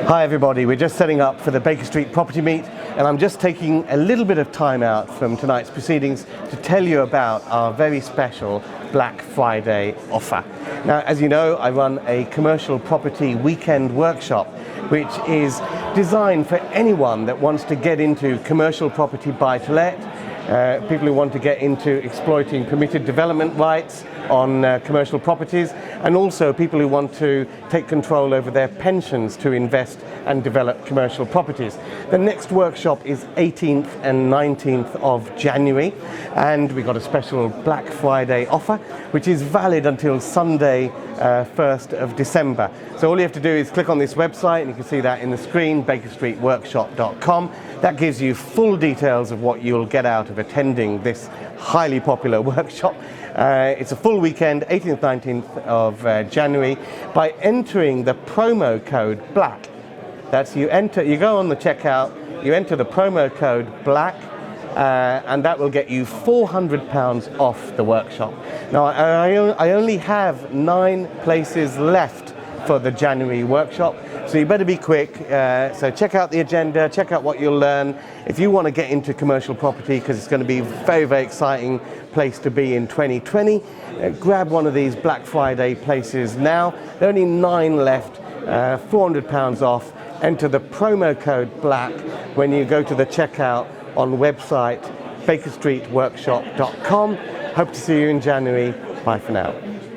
Hi everybody, we're just setting up for the Baker Street Property Meet, and I'm just taking a little bit of time out from tonight's proceedings to tell you about our very special Black Friday offer. Now, as you know, I run a commercial property weekend workshop which is designed for anyone that wants to get into commercial property buy-to-let, people who want to get into exploiting permitted development rights on commercial properties, and also people who want to take control over their pensions to invest and develop commercial properties. The next workshop is 18th and 19th of January, and we've got a special Black Friday offer which is valid until Sunday 1st of December. So all you have to do is click on this website, and you can see that in the screen, bakerstreetworkshop.com. That gives you full details of what you'll get out of attending this highly popular workshop. It's a full weekend, 18th, 19th of January. By entering the promo code BLACK, that's you go on the checkout, you enter the promo code BLACK, and that will get you £400 off the workshop. Now, I only have 9 places left for the January workshop, so you better be quick. So check out the agenda, check out what you'll learn. If you want to get into commercial property, because it's going to be a very, very exciting place to be in 2020, grab one of these Black Friday places now. There are only 9 left, £400 off. Enter the promo code BLACK when you go to the checkout on the website bakerstreetworkshop.com. Hope to see you in January. Bye for now.